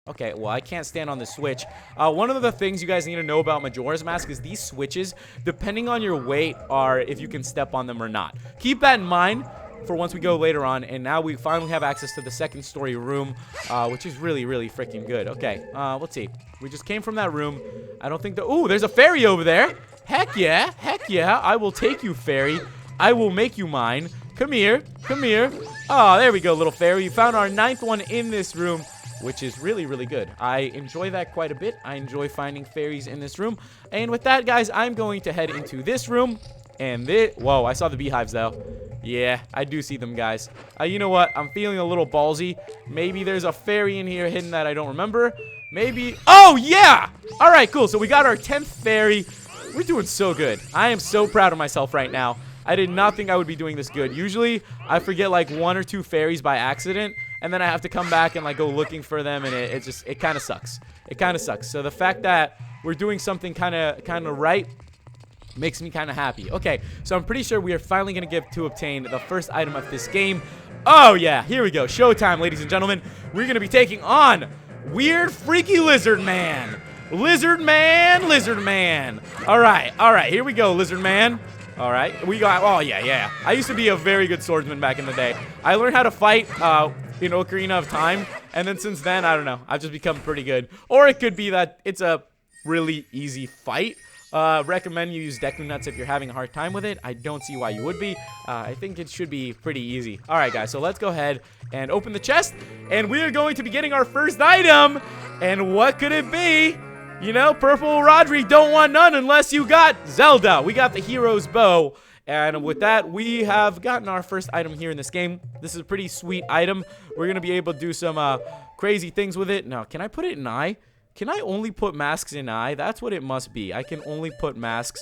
Okay, well, I can't stand on the switch. One of the things you guys need to know about Majora's Mask is these switches, depending on your weight, are if you can step on them or not. Keep that in mind for once we go later on. And now we finally have access to the second story room, which is really, really freaking good. Okay, let's see. We just came from that room. I don't think ooh, there's a fairy over there. Heck yeah, heck yeah. I will take you, fairy. I will make you mine. Come here, come here. Oh, there we go, little fairy. We found our 9th one in this room, which is really, really good. I enjoy that quite a bit. I enjoy finding fairies in this room. And with that, guys, I'm going to head into this room. And whoa, I saw the beehives, though. Yeah, I do see them, guys. You know what? I'm feeling a little ballsy. Maybe there's a fairy in here hidden that I don't remember. Maybe. Oh, yeah! All right, cool. So we got our 10th fairy. We're doing so good. I am so proud of myself right now. I did not think I would be doing this good. Usually, I forget like 1 or 2 fairies by accident. And then I have to come back and like go looking for them, and it kind of sucks. It kind of sucks. So the fact that we're doing something kind of right makes me kind of happy. Okay, so I'm pretty sure we are finally gonna get to obtain the first item of this game. Oh yeah, here we go. Showtime, ladies and gentlemen. We're gonna be taking on Weird Freaky Lizard Man. Lizard Man, Lizard Man. All right, here we go, Lizard Man. All right, we got. Oh yeah. I used to be a very good swordsman back in the day. I learned how to fight in Ocarina of Time, and then since then, I don't know, I've just become pretty good. Or it could be that it's a really easy fight. Recommend you use Deku Nuts if you're having a hard time with it. I don't see why you would be. I think it should be pretty easy. All right, guys, so let's go ahead and open the chest, and we are going to be getting our first item. And what could it be? You know, PurpleRodri don't want none unless you got Zelda. We got the hero's bow. And with that, we have gotten our first item here in this game. This is a pretty sweet item. We're going to be able to do some crazy things with it. Now, can I put it in eye? Can I only put masks in eye? That's what it must be. I can only put masks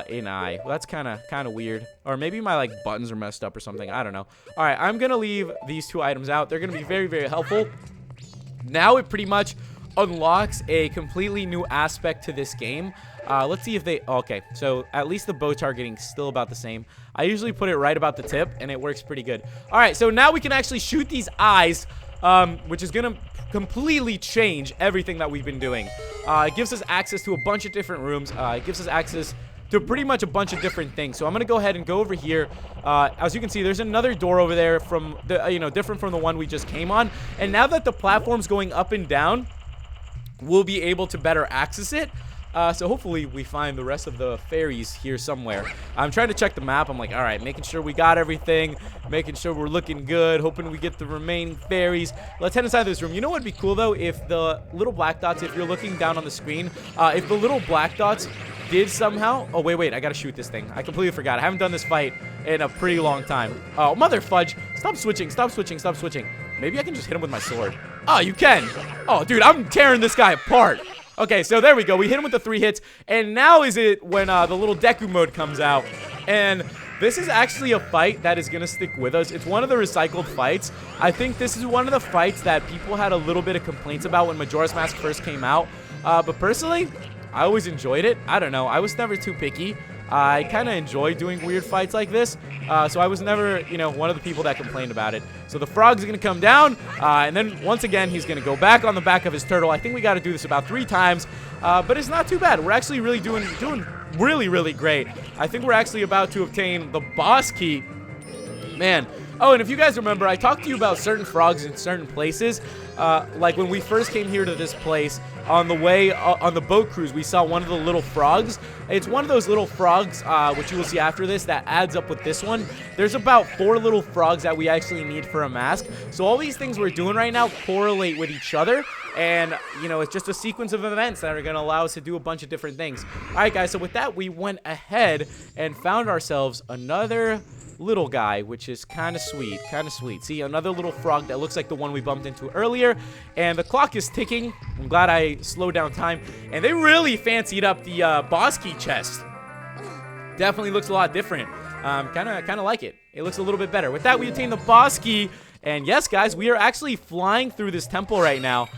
in eye. Well, that's kind of weird. Or maybe my like buttons are messed up or something. I don't know. All right, I'm going to leave these 2 items out. They're going to be very, very helpful. Now it pretty much unlocks a completely new aspect to this game. Let's see if they... Okay, so at least the bow targeting is still about the same. I usually put it right about the tip, and it works pretty good. All right, so now we can actually shoot these eyes, which is going to completely change everything that we've been doing. It gives us access to a bunch of different rooms. It gives us access to pretty much a bunch of different things. So I'm going to go ahead and go over here. As you can see, there's another door over there from the, different from the one we just came on. And now that the platform's going up and down, we'll be able to better access it. So hopefully we find the rest of the fairies here somewhere. I'm trying to check the map. I'm like, all right, making sure we got everything, making sure we're looking good, hoping we get the remaining fairies. Let's head inside this room. You know what would be cool, though? If the little black dots, if you're looking down on the screen, if the little black dots did somehow... Oh, wait, I gotta shoot this thing. I completely forgot. I haven't done this fight in a pretty long time. Oh, mother fudge. Stop switching. Maybe I can just hit him with my sword. Oh, you can. Oh, dude, I'm tearing this guy apart. Okay, so there we go. We hit him with the 3 hits, and now is it when the little Deku mode comes out. And this is actually a fight that is going to stick with us. It's one of the recycled fights. I think this is one of the fights that people had a little bit of complaints about when Majora's Mask first came out. But personally, I always enjoyed it. I don't know. I was never too picky. I kind of enjoy doing weird fights like this. So I was never, one of the people that complained about it. So the frog's going to come down, and then once again, he's going to go back on the back of his turtle. I think we got to do this about 3 times, but it's not too bad. We're actually really doing really, really great. I think we're actually about to obtain the boss key. Man. Oh, and if you guys remember, I talked to you about certain frogs in certain places. Like when we first came here to this place, on the way on the boat cruise, we saw one of the little frogs. It's one of those little frogs, which you will see after this, that adds up with this one. There's about 4 little frogs that we actually need for a mask. So all these things we're doing right now correlate with each other. And, it's just a sequence of events that are going to allow us to do a bunch of different things. All right, guys, so with that, we went ahead and found ourselves another little guy, which is kind of sweet. See, another little frog that looks like the one we bumped into earlier, and the clock is ticking. I'm glad I slowed down time, and they really fancied up the boss key chest. Definitely looks a lot different. Kind of like it. It looks a little bit better. With that, we obtain the boss key, and yes, guys, we are actually flying through this temple right now.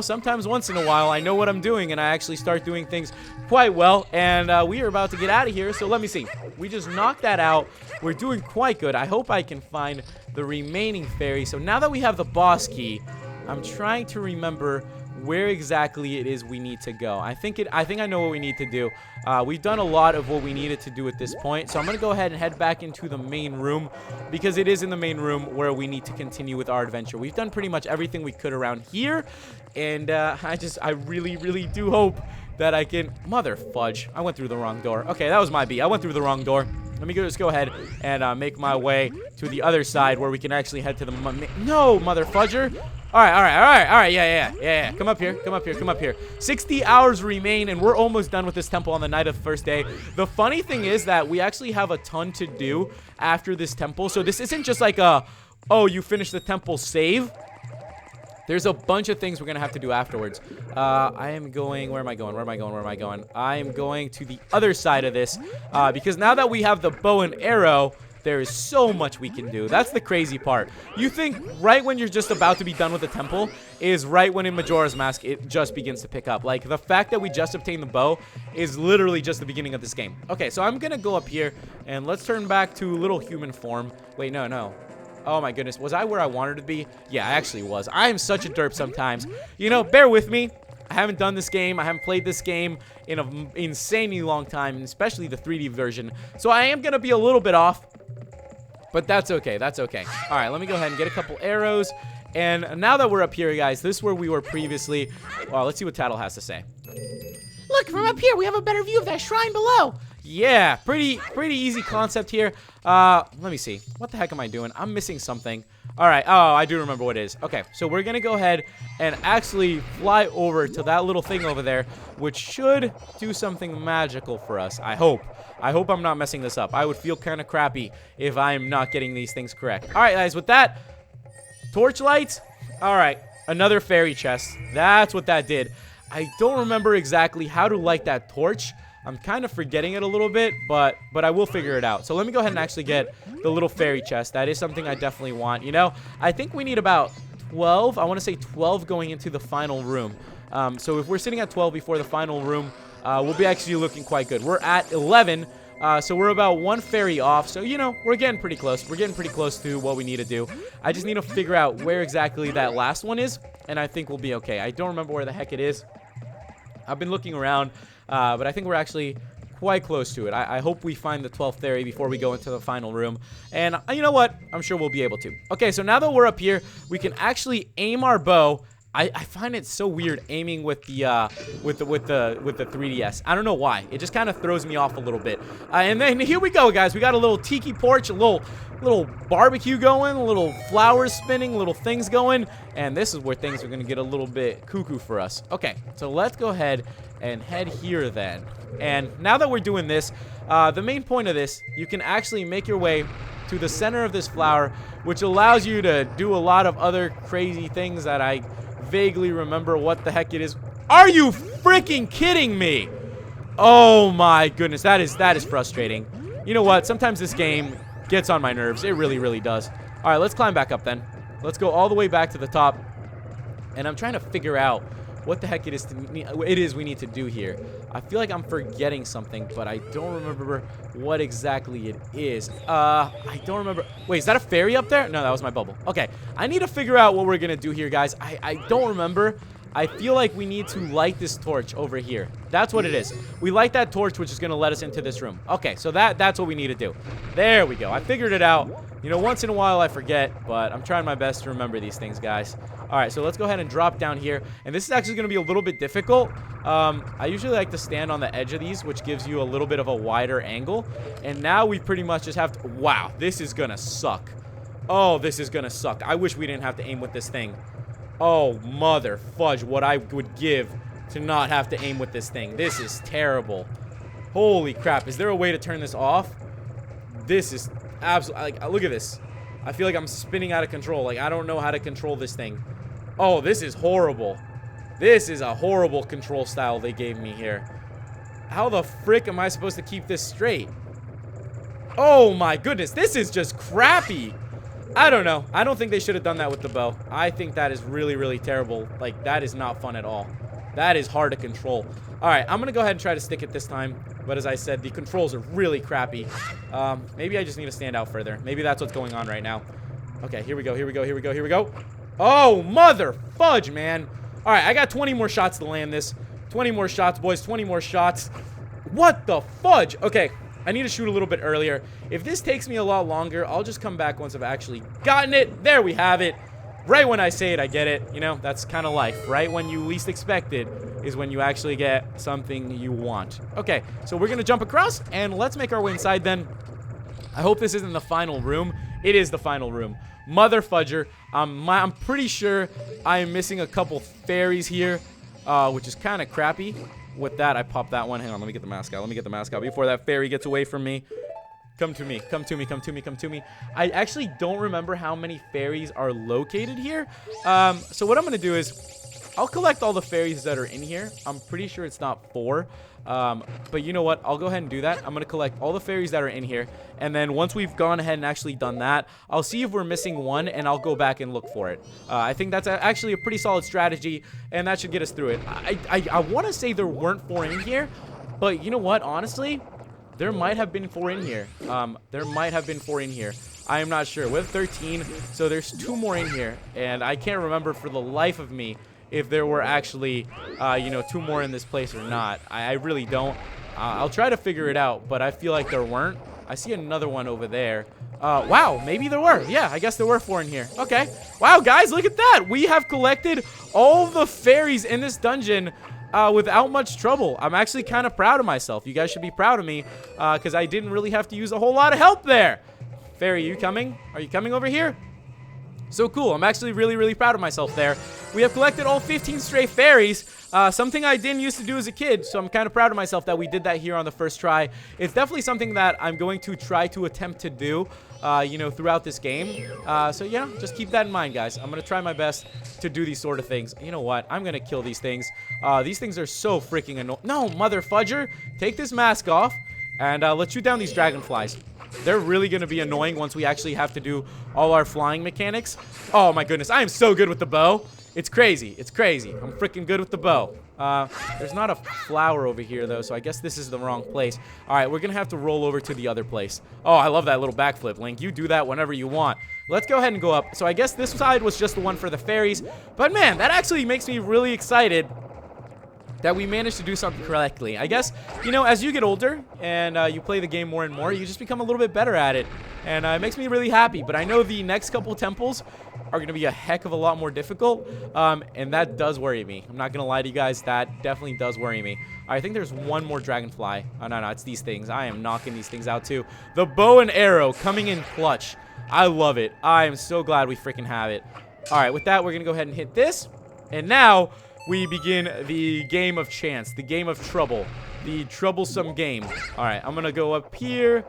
Sometimes once in a while, I know what I'm doing, and I actually start doing things quite well. And we are about to get out of here, so let me see. We just knocked that out. We're doing quite good. I hope I can find the remaining fairy. So now that we have the boss key, I'm trying to remember where exactly it is we need to go. I think I know what we need to do. We've done a lot of what we needed to do at this point, so I'm gonna go ahead and head back into the main room, because it is in the main room where we need to continue with our adventure. We've done pretty much everything we could around here, and I really do hope that I can... Mother fudge, I went through the wrong door. Okay, that was my B. I went through the wrong door. Let me just go ahead and make my way to the other side where we can actually head to the... No, mother fudger. All right. Yeah. Come up here. 60 hours remain, and we're almost done with this temple on the night of the first day. The funny thing is that we actually have a ton to do after this temple. So this isn't just like a, oh, you finished the temple, save. There's a bunch of things we're going to have to do afterwards. I am going... Where am I going? I am going to the other side of this, because now that we have the bow and arrow, there is so much we can do. That's the crazy part. You think right when you're just about to be done with the temple is right when in Majora's Mask it just begins to pick up. Like, the fact that we just obtained the bow is literally just the beginning of this game. Okay, so I'm going to go up here, and let's turn back to little human form. Wait, no. Oh my goodness, was I where I wanted to be? Yeah, I actually was. I am such a derp sometimes. You know, bear with me. I haven't done this game. I haven't played this game in an insanely long time, especially the 3D version. So I am going to be a little bit off, but that's okay. All right, let me go ahead and get a couple arrows. And now that we're up here, guys, this is where we were previously. Well, let's see what Tattle has to say. Look, from up here, we have a better view of that shrine below. Yeah, pretty easy concept here. Let me see. What the heck am I doing? I'm missing something. All right. Oh, I do remember what it is. Okay, so we're going to go ahead and actually fly over to that little thing over there, which should do something magical for us. I hope. I'm not messing this up. I would feel kind of crappy if I'm not getting these things correct. All right, guys, with that, torchlight. All right, another fairy chest. That's what that did. I don't remember exactly how to light that torch. I'm kind of forgetting it a little bit, but I will figure it out. So let me go ahead and actually get the little fairy chest. That is something I definitely want. You know, I think we need about 12. I want to say 12 going into the final room. So if we're sitting at 12 before the final room, we'll be actually looking quite good. We're at 11, so we're about one fairy off. So, you know, we're getting pretty close. We're getting pretty close to what we need to do. I just need to figure out where exactly that last one is, and I think we'll be okay. I don't remember where the heck it is. I've been looking around, but I think we're actually quite close to it. I hope we find the 12th fairy before we go into the final room. And you know what? I'm sure we'll be able to. Okay, so now that we're up here, we can actually aim our bow. I find it so weird aiming with the 3DS. I don't know why. It just kind of throws me off a little bit. And then here we go, guys. We got a little tiki porch, a little barbecue going, a little flowers spinning, little things going, and this is where things are going to get a little bit cuckoo for us. Okay, so let's go ahead and head here then. And now that we're doing this, the main point of this, you can actually make your way to the center of this flower, which allows you to do a lot of other crazy things that I vaguely remember what the heck it is. Are you freaking kidding me? Oh my goodness, that is frustrating. You know what? Sometimes this game gets on my nerves. It really does. All right, let's climb back up then. Let's go all the way back to the top. And I'm trying to figure out what the heck it is we need to do here. I feel like I'm forgetting something, but I don't remember what exactly it is. I don't remember. Wait, is that a fairy up there? No, that was my bubble. Okay, I need to figure out what we're gonna do here, guys. I don't remember. I feel like we need to light this torch over here. That's what it is. We light that torch, which is going to let us into this room. Okay, so that's what we need to do. There we go. I figured it out. You know, once in a while I forget, but I'm trying my best to remember these things, guys. All right, so let's go ahead and drop down here. And this is actually going to be a little bit difficult. I usually like to stand on the edge of these, which gives you a little bit of a wider angle. And now we pretty much just have to... Wow, this is going to suck. Oh, this is going to suck. I wish we didn't have to aim with this thing. Oh, mother fudge, what I would give to not have to aim with this thing. This is terrible. Holy crap. Is there a way to turn this off? This is absolutely... Like, look at this. I feel like I'm spinning out of control. Like, I don't know how to control this thing. Oh, this is horrible. This is a horrible control style they gave me here. How the frick am I supposed to keep this straight? Oh, my goodness. This is just crappy. I don't know. I don't think they should have done that with the bow. I think that is really terrible. Like, that is not fun at all. That is hard to control. All right, I'm going to go ahead and try to stick it this time. But as I said, the controls are really crappy. Maybe I just need to stand out further. Maybe that's what's going on right now. Okay, here we go. Oh, mother fudge, man. All right, I got 20 more shots to land this. 20 more shots, boys. 20 more shots. What the fudge? Okay, I need to shoot a little bit earlier. If this takes me a lot longer, I'll just come back once I've actually gotten it. There we have it. Right when I say it, I get it. You know, that's kind of life. Right when you least expect it is when you actually get something you want. Okay, so we're going to jump across, and let's make our way inside then. I hope this isn't the final room. It is the final room. Mother fudger. I'm pretty sure I am missing a couple fairies here, which is kind of crappy. With that, I pop that one. Hang on, let me get the mask out. Let me get the mask out before that fairy gets away from me. Come to me. Come to me. Come to me. Come to me. I actually don't remember how many fairies are located here. So what I'm going to do is I'll collect all the fairies that are in here. I'm pretty sure it's not 4. But you know what? I'll go ahead and do that. I'm going to collect all the fairies that are in here. And then once we've gone ahead and actually done that, I'll see if we're missing one, and I'll go back and look for it. I think that's actually a pretty solid strategy, and that should get us through it. I want to say there weren't 4 in here, but you know what? Honestly, there might have been 4 in here. There might have been 4 in here. I am not sure. We have 13, so there's 2 more in here, and I can't remember for the life of me if there were actually, you know, 2 more in this place or not. I really don't. I'll try to figure it out, but I feel like there weren't. I see another one over there. Wow, maybe there were. Yeah, I guess there were 4 in here. Okay. Wow, guys, look at that. We have collected all the fairies in this dungeon without much trouble. I'm actually kind of proud of myself. You guys should be proud of me because I didn't really have to use a whole lot of help there. Fairy, you coming? Are you coming over here? So cool. I'm actually really, really proud of myself there. We have collected all 15 stray fairies, something I didn't used to do as a kid, so I'm kind of proud of myself that we did that here on the first try. It's definitely something that I'm going to try to attempt to do, you know, throughout this game. So, yeah, just keep that in mind, guys. I'm going to try my best to do these sort of things. You know what? I'm going to kill these things. These things are so freaking annoying. No, mother fudger. Take this mask off, and let's shoot down these dragonflies. They're really going to be annoying once we actually have to do all our flying mechanics. Oh, my goodness. I am so good with the bow. It's crazy. It's crazy. I'm freaking good with the bow. There's not a flower over here, though, so I guess this is the wrong place. All right, we're going to have to roll over to the other place. Oh, I love that little backflip, Link. You do that whenever you want. Let's go ahead and go up. So I guess this side was just the one for the fairies. But, man, that actually makes me really excited that we managed to do something correctly. I guess, you know, as you get older and you play the game more and more, you just become a little bit better at it. And it makes me really happy. But I know the next couple temples are going to be a heck of a lot more difficult. And that does worry me. I'm not going to lie to you guys. That definitely does worry me. I think there's one more dragonfly. Oh, no, it's these things. I am knocking these things out too. The bow and arrow coming in clutch. I love it. I am so glad we freaking have it. All right, with that, we're going to go ahead and hit this. And now we begin the game of chance, the game of trouble, the troublesome game. All right, I'm going to go up here.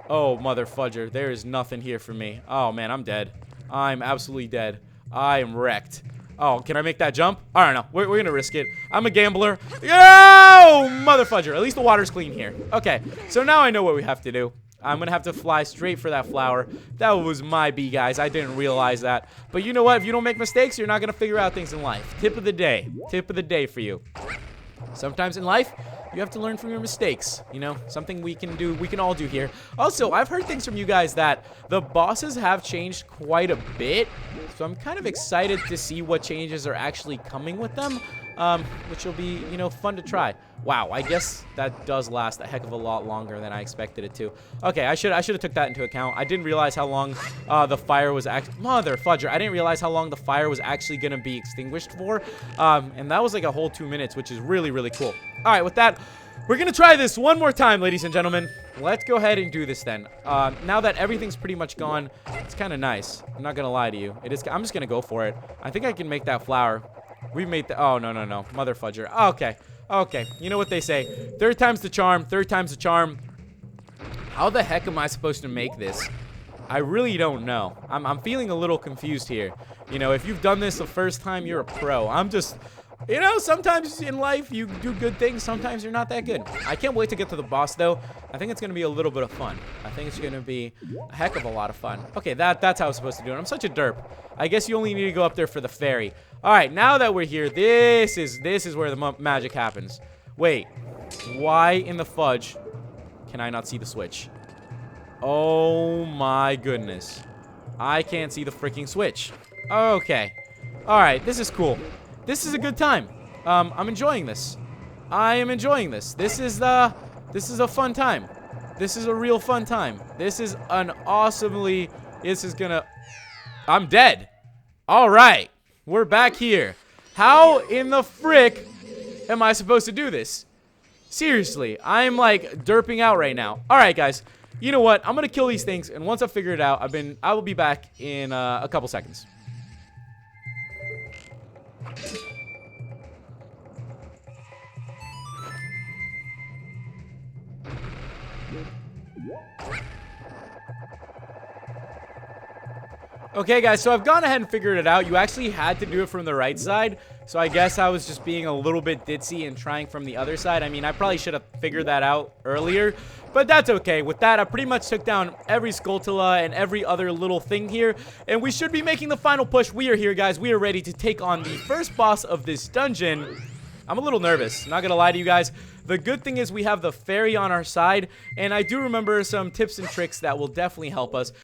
Oh, mother fudger. There is nothing here for me. Oh, man, I'm dead. I'm absolutely dead. I am wrecked. Oh, can I make that jump? I don't know. We're going to risk it. I'm a gambler. Yo, mother fudger. At least the water's clean here. Okay, so now I know what we have to do. I'm going to have to fly straight for that flower. That was my B, guys. I didn't realize that. But you know what? If you don't make mistakes, you're not going to figure out things in life. Tip of the day. Tip of the day for you. Sometimes in life, you have to learn from your mistakes. You know, something we can do, we can all do here. Also, I've heard things from you guys that the bosses have changed quite a bit. So I'm kind of excited to see what changes are actually coming with them. Which will be, you know, fun to try. Wow, I guess that does last a heck of a lot longer than I expected it to. Okay, I should have took that into account. I didn't realize how long the fire was mother fudger. I didn't realize how long the fire was actually going to be extinguished for. And that was like a whole 2 minutes, which is really, really cool. All right, with that, we're going to try this one more time, ladies and gentlemen. Let's go ahead and do this then. Now that everything's pretty much gone, it's kind of nice. I'm not going to lie to you. I'm just going to go for it. I think I can make that flower. We made the... Oh, no, no, no. Mother fudger. Okay. Okay. You know what they say. Third time's the charm. Third time's the charm. How the heck am I supposed to make this? I really don't know. I'm feeling a little confused here. You know, if you've done this the first time, you're a pro. I'm just... You know, sometimes in life you do good things. Sometimes you're not that good. I can't wait to get to the boss, though. I think it's going to be a little bit of fun. I think it's going to be a heck of a lot of fun. Okay, that's how I was supposed to do it. I'm such a derp. I guess you only need to go up there for the fairy. All right, now that we're here, this is where the magic happens. Wait, why in the fudge can I not see the switch? Oh, my goodness. I can't see the freaking switch. Okay. All right, this is cool. This is a good time. I'm enjoying this. I am enjoying this. This is a fun time. This is a real fun time. This is an awesomely... This is gonna... I'm dead. All right. We're back here. How in the frick am I supposed to do this? Seriously, I'm like derping out right now. All right, guys. You know what? I'm gonna kill these things, and once I figure it out, I will be back in a couple seconds. Okay, guys, so I've gone ahead and figured it out. You actually had to do it from the right side, so I guess I was just being a little bit ditzy and trying from the other side. I mean, I probably should have figured that out earlier, but that's okay. With that, I pretty much took down every Skulltula and every other little thing here, and we should be making the final push. We are here, guys. We are ready to take on the first boss of this dungeon. I'm a little nervous, not gonna lie to you guys. The good thing is we have the fairy on our side, and I do remember some tips and tricks that will definitely help us.